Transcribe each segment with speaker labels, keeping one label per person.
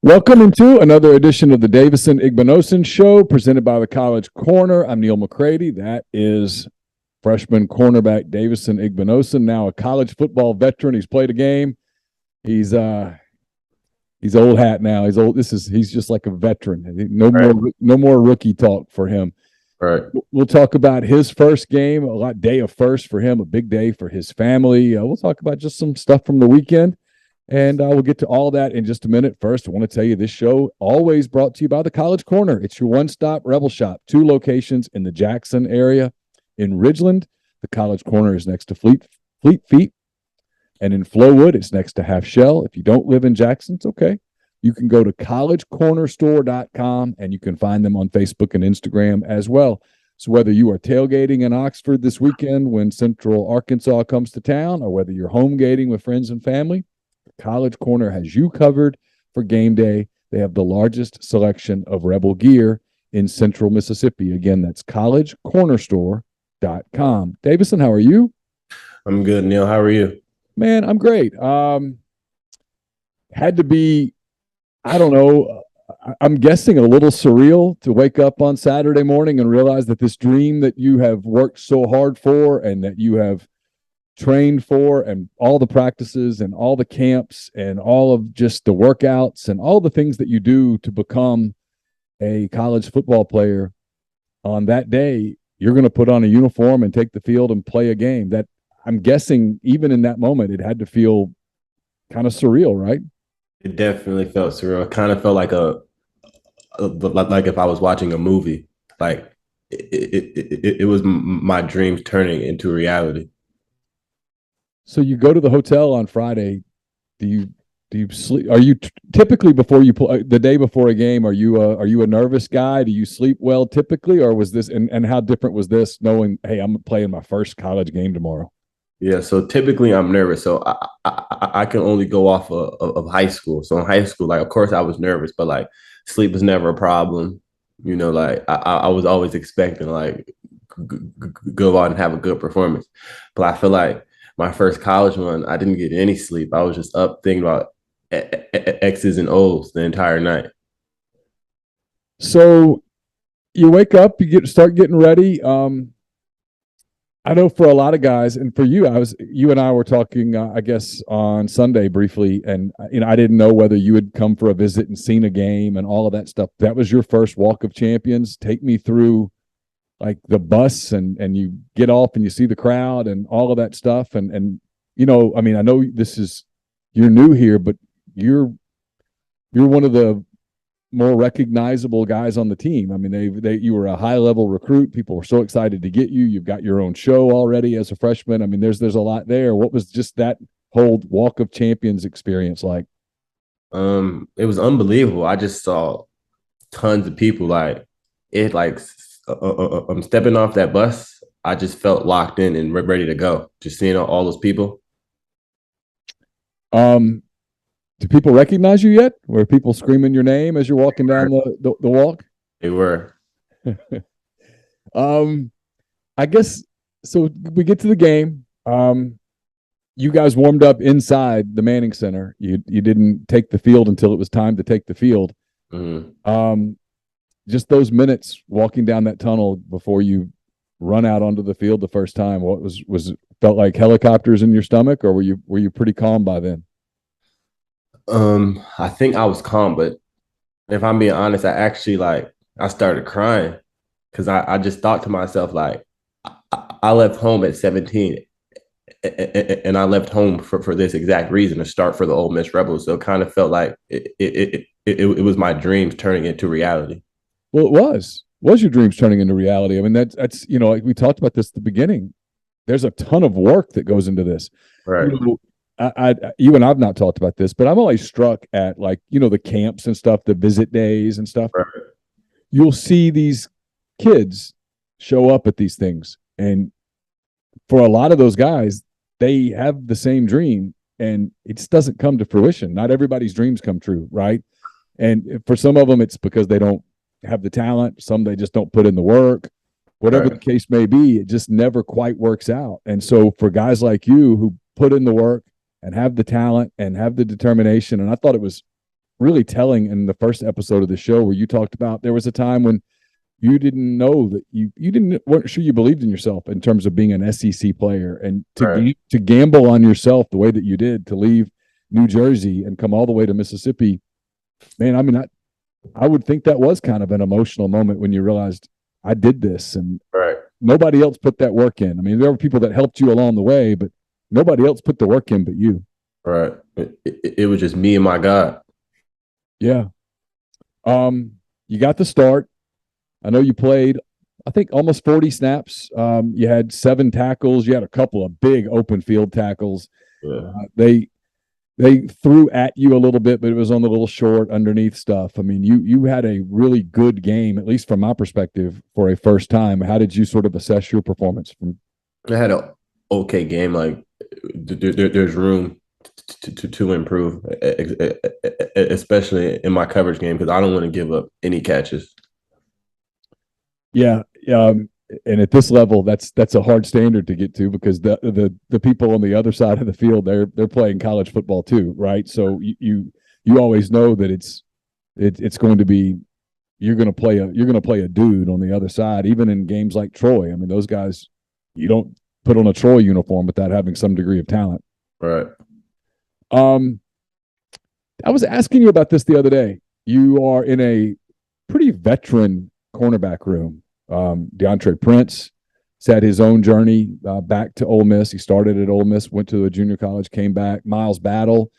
Speaker 1: Welcome into another edition of the Davison Igbinosun Show, presented by the College Corner. I'm Neil McCready. That is freshman cornerback Davison Igbinosun, now a college football veteran. He's played a game. He's old hat now. He's old. He's just like a veteran. No more rookie talk for him.
Speaker 2: Right.
Speaker 1: We'll talk about his first game, day of first for him, a big day for his family. We'll talk about just some stuff from the weekend. And we'll get to all that in just a minute. First, I want to tell you this show always brought to you by the College Corner. It's your one-stop Rebel shop. 2 locations in the Jackson area. In Ridgeland, the College Corner is next to Fleet Feet. And in Flowood, it's next to Half Shell. If you don't live in Jackson, it's okay. You can go to collegecornerstore.com, and you can find them on Facebook and Instagram as well. So whether you are tailgating in Oxford this weekend when Central Arkansas comes to town, or whether you're home gating with friends and family, College Corner has you covered for game day. They have the largest selection of Rebel gear in Central Mississippi. Again, that's collegecornerstore.com. Davison, how are you?
Speaker 2: I'm good, Neil. How are you?
Speaker 1: Man, I'm great. Had to be, I don't know, I'm guessing a little surreal to wake up on Saturday morning and realize that this dream that you have worked so hard for and that you have trained for, and all the practices and all the camps and all of just the workouts and all the things that you do to become a college football player, on that day you're going to put on a uniform and take the field and play a game. That, I'm guessing, even in that moment, it had to feel kind of surreal, right?
Speaker 2: It definitely felt surreal. It kind of felt like like if I was watching a movie. Like it was my dreams turning into reality.
Speaker 1: So you go to the hotel on Friday. Do you sleep? Are you typically, before you play, the day before a game, are you a nervous guy? Do you sleep well typically, or was this, and how different was this, knowing, hey, I'm playing my first college game tomorrow?
Speaker 2: Yeah, so typically I'm nervous. So I can only go off of high school. So in high school, like, of course I was nervous, but like sleep was never a problem. You know, like I was always expecting like go out and have a good performance. But I feel like my first college one, I didn't get any sleep. I was just up thinking about X's and O's the entire night.
Speaker 1: So you wake up, start getting ready. I know for a lot of guys, and for you, you and I were talking, I guess, on Sunday briefly, and I didn't know whether you had come for a visit and seen a game and all of that stuff. That was your first Walk of Champions. Take me through, like, the bus, and you get off and you see the crowd and all of that stuff, and I mean, I know you're new here, but you're one of the more recognizable guys on the team. I mean, you were a high level recruit. People were so excited to get you. You've got your own show already as a freshman. I mean, there's a lot there. What was just that whole Walk of Champions experience like?
Speaker 2: It was unbelievable. I just saw tons of people. Like, I'm stepping off that bus. I just felt locked in and ready to go. Just seeing all those people.
Speaker 1: Do people recognize you yet? Were people screaming your name as you're walking down the walk?
Speaker 2: They were.
Speaker 1: I guess so. We get to the game. You guys warmed up inside the Manning Center. You didn't take the field until it was time to take the field.
Speaker 2: Mm-hmm.
Speaker 1: Just those minutes walking down that tunnel before you run out onto the field the first time. What was felt like helicopters in your stomach, or were you pretty calm by then?
Speaker 2: I think I was calm, but if I'm being honest, I started crying because I just thought to myself, like, I left home at 17 and I left home for this exact reason, to start for the Ole Miss Rebels. So it kind of felt like it was my dreams turning into reality.
Speaker 1: Well, it was your dreams turning into reality. I mean, that's like we talked about this at the beginning. There's a ton of work that goes into this.
Speaker 2: Right.
Speaker 1: You and I've not talked about this, but I'm always struck at, like, the camps and stuff, the visit days and stuff.
Speaker 2: Right.
Speaker 1: You'll see these kids show up at these things, and for a lot of those guys, they have the same dream, and it just doesn't come to fruition. Not everybody's dreams come true, right? And for some of them, it's because they don't have the talent. Some, they just don't put in the work. Whatever the case may be, it just never quite works out. And so for guys like you who put in the work and have the talent and have the determination, and I thought it was really telling in the first episode of the show where you talked about there was a time when you didn't know that weren't sure you believed in yourself in terms of being an SEC player, and to gamble on yourself the way that you did, to leave New Jersey and come all the way to Mississippi. Man, I mean, I would think that was kind of an emotional moment when you realized I did this, and nobody else put that work in. I mean, there were people that helped you along the way, but nobody else put the work in but you.
Speaker 2: Right. It was just me and my God.
Speaker 1: Yeah. You got the start. I know you played, I think, almost 40 snaps. You had 7 tackles. You had a couple of big open field tackles.
Speaker 2: Yeah.
Speaker 1: They threw at you a little bit, but it was on the little short underneath stuff. I mean, you had a really good game, at least from my perspective, for a first time. How did you sort of assess your performance?
Speaker 2: I had an okay game. Like there's room to improve, especially in my coverage game, because I don't want to give up any catches.
Speaker 1: Yeah, and at this level, that's a hard standard to get to, because the people on the other side of the field, they're playing college football too, right? So you always know that it's going to be, you're going to play a dude on the other side, even in games like Troy. I mean, those guys, you don't put on a Troy uniform without having some degree of talent.
Speaker 2: Right.
Speaker 1: I was asking you about this the other day. You are in a pretty veteran cornerback room. DeAndre Prince has had his own journey back to Ole Miss. He started at Ole Miss, went to a junior college, came back. Miles Battle,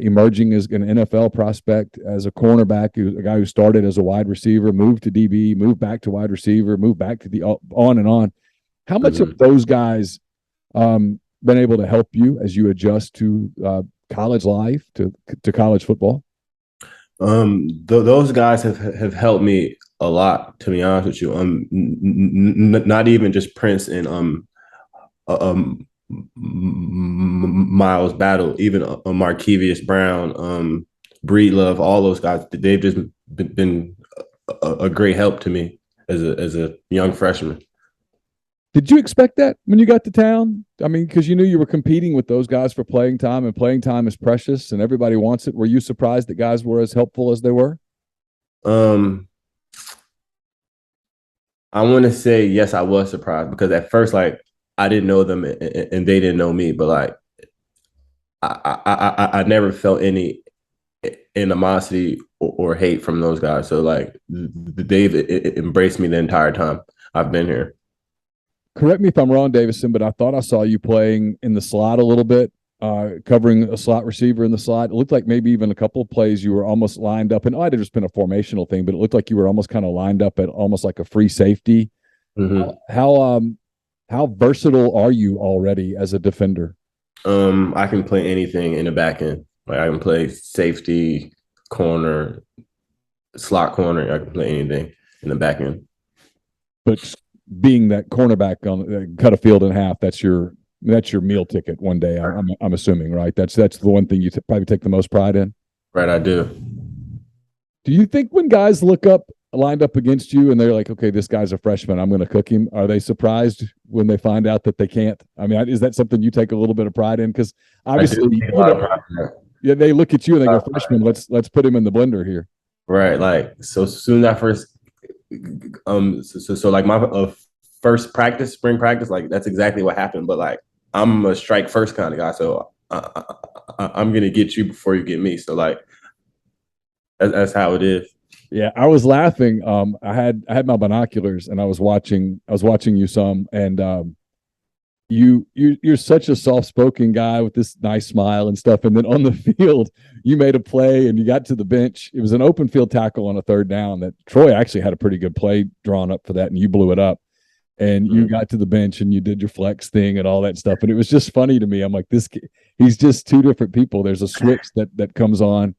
Speaker 1: emerging as an NFL prospect, as a cornerback, a guy who started as a wide receiver, moved to DB, moved back to wide receiver, moved back to the on and on. How much of those guys been able to help you as you adjust to college life, to college football?
Speaker 2: Those guys have helped me a lot, to be honest with you. Not even just Prince and Miles Battle, even Markevious Brown, Breedlove, all those guys. They've just been a great help to me as a young freshman.
Speaker 1: Did you expect that when you got to town? I mean, because you knew you were competing with those guys for playing time, and playing time is precious and everybody wants it. Were you surprised that guys were as helpful as they were?
Speaker 2: I want to say yes, I was surprised, because at first, like, I didn't know them and they didn't know me, but like I never felt any animosity or hate from those guys. So like they've embraced me the entire time I've been here.
Speaker 1: Correct me if I'm wrong, Davison, but I thought I saw you playing in the slot a little bit, covering a slot receiver in the slot. It looked like maybe even a couple of plays you were almost lined up, and it might have just been a formational thing, but it looked like you were almost kind of lined up at almost like a free safety.
Speaker 2: Mm-hmm.
Speaker 1: How versatile are you already as a defender?
Speaker 2: I can play anything in the back end. Like I can play safety, corner, slot corner. I can play anything in the back end.
Speaker 1: But being that cornerback on cut a field in half, that's your meal ticket one day. I'm assuming, right? That's the one thing you probably take the most pride in.
Speaker 2: Right, I do.
Speaker 1: Do you think when guys look up lined up against you and they're like, okay, this guy's a freshman, I'm going to cook him, are they surprised when they find out that they can't? I mean, is that something you take a little bit of pride in? Because obviously, yeah, they look at you and they go, freshman, let's put him in the blender here.
Speaker 2: Right, like so soon as I first. So like my first practice, spring practice, like that's exactly what happened. But like I'm a strike first kind of guy, so I'm gonna get you before you get me. So like that's how it is.
Speaker 1: Yeah, I was laughing. I had my binoculars and I was watching you some, and you're such a soft-spoken guy with this nice smile and stuff. And then on the field, you made a play and you got to the bench. It was an open field tackle on a third down that Troy actually had a pretty good play drawn up for that, and you blew it up. And you got to the bench and you did your flex thing and all that stuff. And it was just funny to me. I'm like, he's just two different people. There's a switch that comes on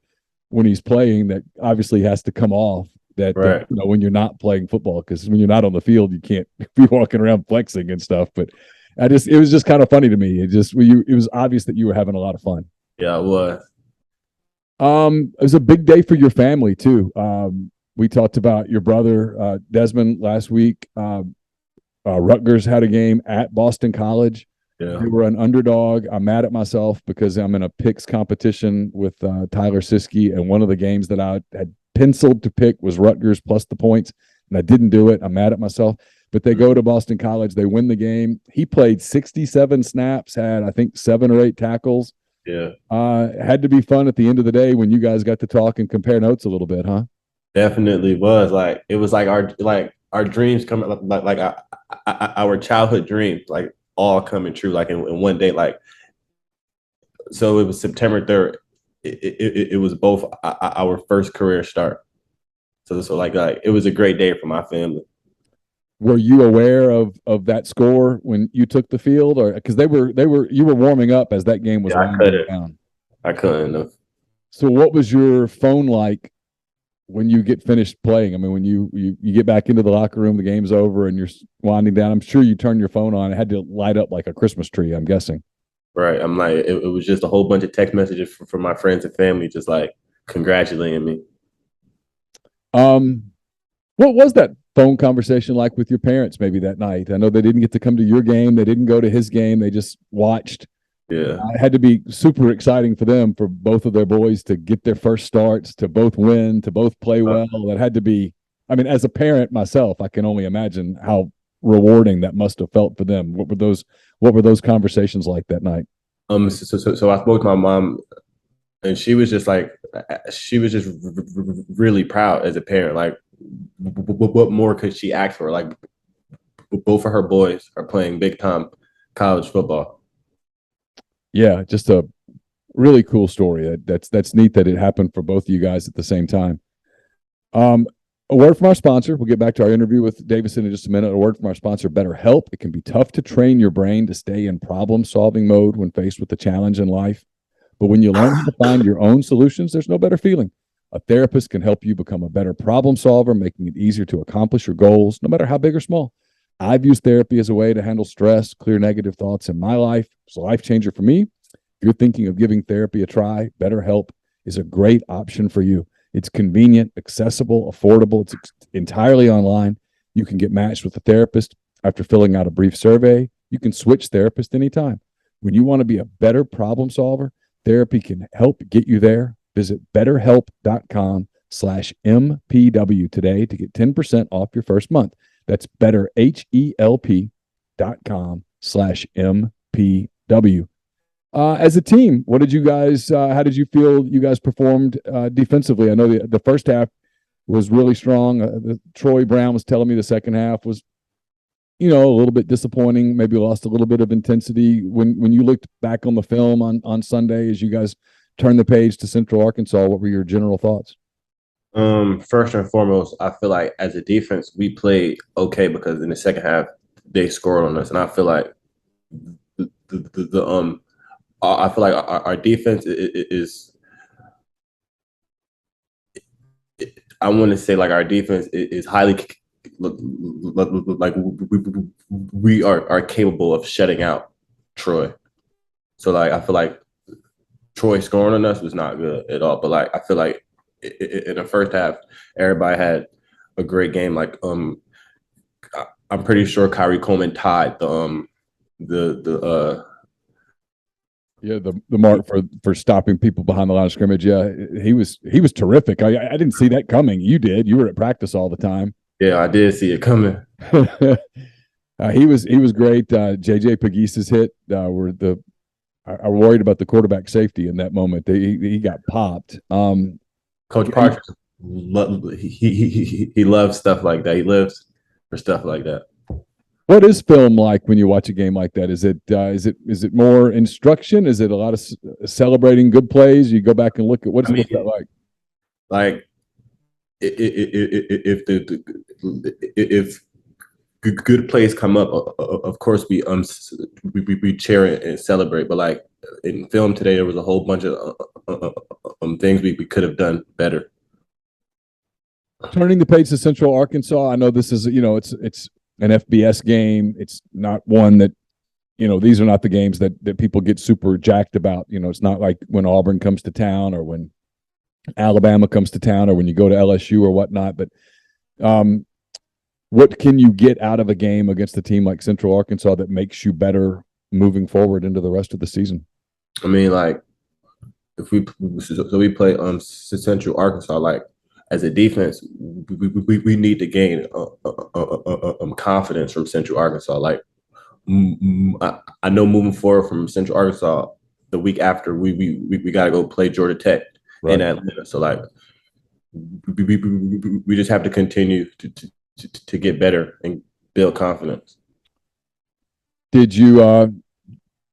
Speaker 1: when he's playing that obviously has to come off. That
Speaker 2: right.
Speaker 1: When you're not playing football, because when you're not on the field, you can't be walking around flexing and stuff. But it was just kind of funny to me. It was obvious that you were having a lot of fun.
Speaker 2: Yeah, it was.
Speaker 1: It was a big day for your family too. We talked about your brother Desmond last week. Rutgers had a game at Boston College.
Speaker 2: Yeah.
Speaker 1: They were an underdog. I'm mad at myself because I'm in a picks competition with Tyler Siskey, and one of the games that I had penciled to pick was Rutgers plus the points, and I didn't do it. I'm mad at myself. But they go to Boston College. They win the game. He played 67 snaps, had, I think, 7 or 8 tackles.
Speaker 2: Yeah.
Speaker 1: Had to be fun at the end of the day when you guys got to talk and compare notes a little bit, huh?
Speaker 2: Definitely was. Like it was like our dreams coming our childhood dreams like all coming true like in one day. Like so it was September 3rd. It was both our first career start. So like it was a great day for my family.
Speaker 1: Were you aware of that score when you took the field, or because you were warming up as that game was
Speaker 2: Yeah,
Speaker 1: winding down?
Speaker 2: I couldn't have.
Speaker 1: So what was your phone like when you get finished playing? I mean, when you get back into the locker room, the game's over, and you're winding down. I'm sure you turn your phone on. It had to light up like a Christmas tree, I'm guessing.
Speaker 2: Right. I'm like it was just a whole bunch of text messages from my friends and family, just like congratulating me.
Speaker 1: Um, what was that phone conversation like with your parents maybe that night? I know they didn't get to come to your game. They didn't go to his game. They just watched.
Speaker 2: Yeah.
Speaker 1: It had to be super exciting for them, for both of their boys to get their first starts, to both win, to both play well. That had to be, I mean, as a parent myself, I can only imagine how rewarding that must have felt for them. What were those conversations like that night?
Speaker 2: So I spoke to my mom, and she was just like, she was just really proud as a parent. Like, what more could she ask for? Like, both of her boys are playing big time college football.
Speaker 1: Yeah, just a really cool story. That's neat that it happened for both of you guys at the same time. Um, a word from our sponsor. We'll get back to our interview with Davison in just a minute. A word from our sponsor, BetterHelp. It can be tough to train your brain to stay in problem-solving mode when faced with a challenge in life. But when you learn how to find your own solutions, there's no better feeling. A therapist can help you become a better problem solver, making it easier to accomplish your goals, no matter how big or small. I've used therapy as a way to handle stress, clear negative thoughts in my life. It's a life changer for me. If you're thinking of giving therapy a try, BetterHelp is a great option for you. It's convenient, accessible, affordable. It's entirely online. You can get matched with a therapist after filling out a brief survey. You can switch therapists anytime. When you want to be a better problem solver, therapy can help get you there. Visit betterhelp.com/MPW today to get 10% off your first month. That's betterhelp.com/MPW. As a team, what did you guys, how did you feel you guys performed defensively? I know the first half was really strong. Troy Brown was telling me the second half was, a little bit disappointing, maybe lost a little bit of intensity. When you looked back on the film on Sunday, as you guys turned the page to Central Arkansas, what were your general thoughts?
Speaker 2: First and foremost, I feel like as a defense, we played okay because in the second half they scored on us, and I feel like I feel like our defense is I want to say like our defense is highly like we are capable of shutting out Troy. So like I feel like Troy scoring on us was not good at all. But like I feel like in the first half, everybody had a great game. Like I'm pretty sure Kyrie Coleman tied the
Speaker 1: Yeah, the mark for stopping people behind the line of scrimmage. Yeah, he was terrific. I didn't see that coming. You did. You were at practice all the time.
Speaker 2: Yeah, I did see it coming.
Speaker 1: He was great. JJ Peguesa's hit were I worried about the quarterback safety in that moment. He got popped.
Speaker 2: Coach Parker, he loves stuff like that. He lives for stuff like that.
Speaker 1: What is film like when you watch a game like that? Is it more instruction? Is it a lot of celebrating good plays? You go back and look at what's that like?
Speaker 2: Like if good plays come up, of course we cheer and celebrate. But like in film today, there was a whole bunch of things we could have done better.
Speaker 1: Turning the page to Central Arkansas, I know this is it's an FBS game. It's not one that these are not the games that people get super jacked about. It's not like when Auburn comes to town or when Alabama comes to town or when you go to LSU or whatnot. But what can you get out of a game against a team like Central Arkansas that makes you better moving forward into the rest of the season?
Speaker 2: I mean, like if we play Central Arkansas, like as a defense, we need to gain confidence from Central Arkansas. Like I know moving forward from Central Arkansas, the week after we got to go play Georgia Tech in Atlanta. So like we just have to continue to get better and build confidence.
Speaker 1: Did you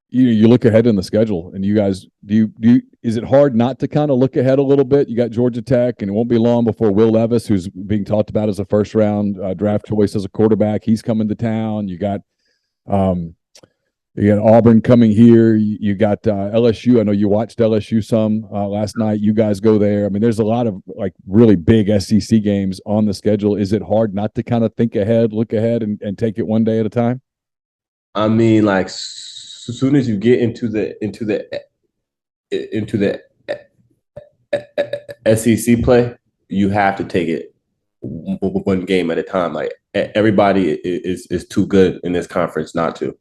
Speaker 1: you look ahead in the schedule, and you guys do you is it hard not to kind of look ahead a little bit? You got Georgia Tech, and it won't be long before Will Levis, who's being talked about as a first round draft choice as a quarterback, he's coming to town. Um, you got Auburn coming here. You got LSU. I know you watched LSU some last night. You guys go there. I mean, there's a lot of like really big SEC games on the schedule. Is it hard not to kind of think ahead, look ahead, and take it one day at a time?
Speaker 2: I mean, like as soon as you get into the SEC play, you have to take it one game at a time. Like everybody is too good in this conference not to.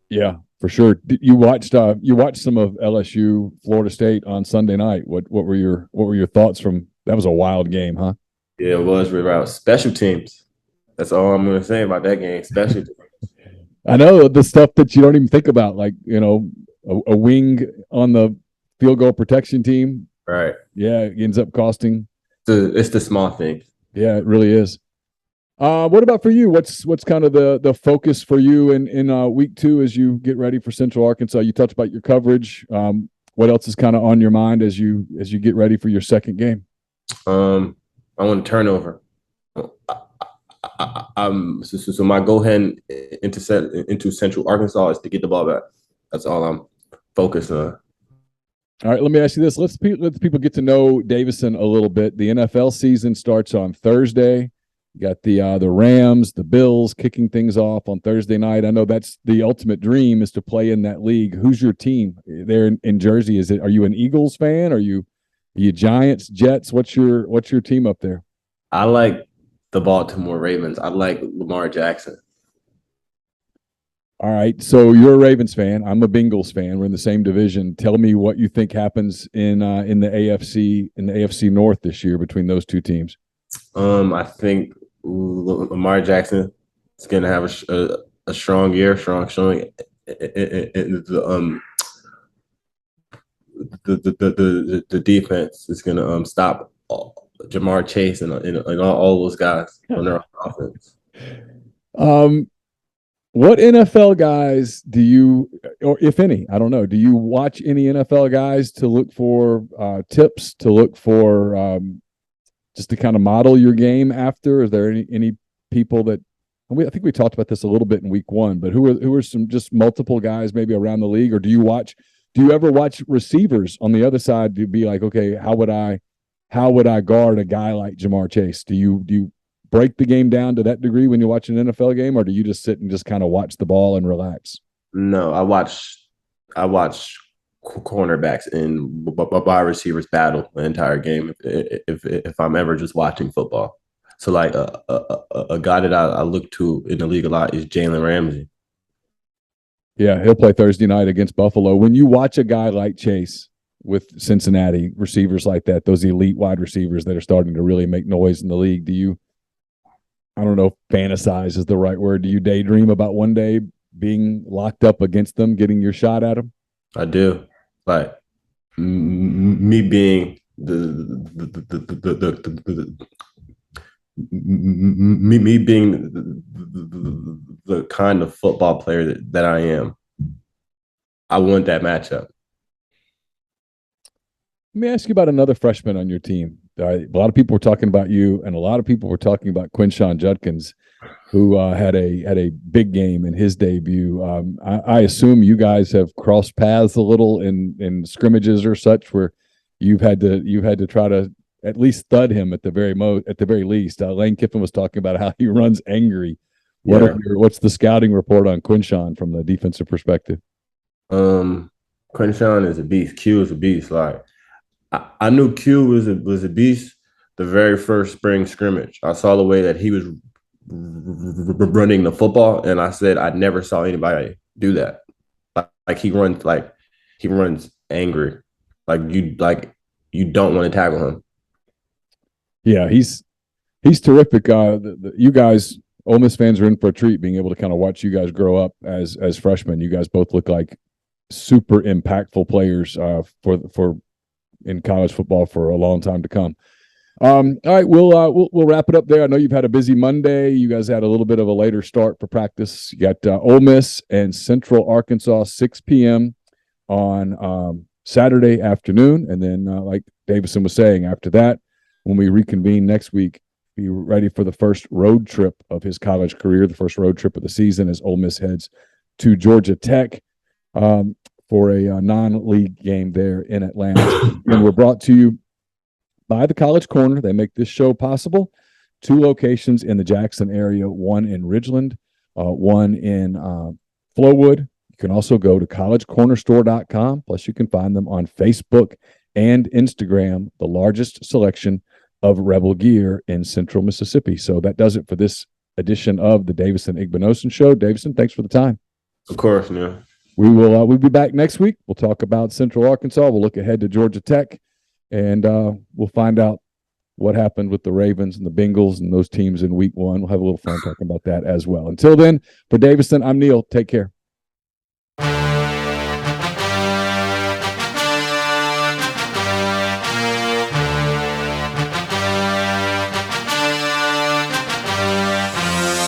Speaker 1: Yeah, for sure. You watched some of LSU Florida State on Sunday night. What were your thoughts from that? Was a wild game, huh?
Speaker 2: Yeah, it was about special teams. That's all I'm gonna say about that game. Special teams.
Speaker 1: I know the stuff that you don't even think about, like a wing on the field goal protection team.
Speaker 2: Right.
Speaker 1: Yeah, it ends up costing.
Speaker 2: It's the small things.
Speaker 1: Yeah, it really is. What about for you? What's kind of the focus for you in week 2 as you get ready for Central Arkansas? You talked about your coverage. What else is kind of on your mind as you get ready for your second game?
Speaker 2: I want a turnover. So my go ahead into Central Arkansas is to get the ball back. That's all I'm focused on.
Speaker 1: All right, let me ask you this. Let the people get to know Davison a little bit. The NFL season starts on Thursday. You got the Rams, the Bills kicking things off on Thursday night. I know that's the ultimate dream is to play in that league. Who's your team there in Jersey? Are you an Eagles fan? Are you Giants, Jets? What's your team up there?
Speaker 2: I like the Baltimore Ravens. I like Lamar Jackson.
Speaker 1: All right, so you're a Ravens fan. I'm a Bengals fan. We're in the same division. Tell me what you think happens in the AFC North this year between those two teams.
Speaker 2: I think Lamar Jackson is going to have a strong year, strong showing. The defense is going to stop Jamar Chase and all those guys on their offense.
Speaker 1: What NFL guys do you, or if any, I don't know, do you watch any NFL guys to look for tips, to look for just to kind of model your game after? Is there any people that I think we talked about this a little bit in week 1, but who are some just multiple guys maybe around the league, or do you ever watch receivers on the other side to be like, okay, how would I guard a guy like Jamar Chase? Do you break the game down to that degree when you watch an NFL game, or do you just sit and just kind of watch the ball and relax?
Speaker 2: No, I watch cornerbacks and wide receivers battle the entire game if I'm ever just watching football. So like a guy that I look to in the league a lot is Jalen Ramsey.
Speaker 1: Yeah, he'll play Thursday night against Buffalo. When you watch a guy like Chase with Cincinnati, receivers like that, those elite wide receivers that are starting to really make noise in the league, do you, I don't know if fantasize is the right word, do you daydream about one day being locked up against them, getting your shot at them?
Speaker 2: I do. Like me being me being the kind of football player that I am, I want that matchup.
Speaker 1: Let me ask you about another freshman on your team. A lot of people were talking about you, and a lot of people were talking about Quinshon Judkins, who had a big game in his debut. I assume you guys have crossed paths a little in scrimmages or such, where you've had to try to at least thud him at the very least. Lane Kiffin was talking about how he runs angry. What's the scouting report on Quinshon from the defensive perspective?
Speaker 2: Quinshon is a beast. Q is a beast. Like I knew Q was a beast the very first spring scrimmage. I saw the way that he was running the football, and I said I never saw anybody do that. Like he runs angry. Like you don't want to tackle him.
Speaker 1: Yeah, he's terrific. You guys, Ole Miss fans, are in for a treat being able to kind of watch you guys grow up as freshmen. You guys both look like super impactful players for in college football for a long time to come. All right, we'll wrap it up there. I know you've had a busy Monday. You guys had a little bit of a later start for practice. You got Ole Miss and Central Arkansas 6 p.m. on Saturday afternoon, and then like Davison was saying, after that, when we reconvene next week, be ready for the first road trip of his college career, the first road trip of the season, as Ole Miss heads to Georgia Tech for a non-league game there in Atlanta. And we're brought to you by the College Corner. They make this show possible. 2 locations in the Jackson area, one in Ridgeland, one in Flowood. You can also go to collegecornerstore.com. Plus, you can find them on Facebook and Instagram, the largest selection of Rebel gear in Central Mississippi. So that does it for this edition of the Davison Igbinosun Show. Davison, thanks for the time.
Speaker 2: Of course, yeah.
Speaker 1: We'll be back next week. We'll talk about Central Arkansas. We'll look ahead to Georgia Tech, and we'll find out what happened with the Ravens and the Bengals and those teams in week 1. We'll have a little fun talking about that as well. Until then, for Davison, I'm Neil. Take care.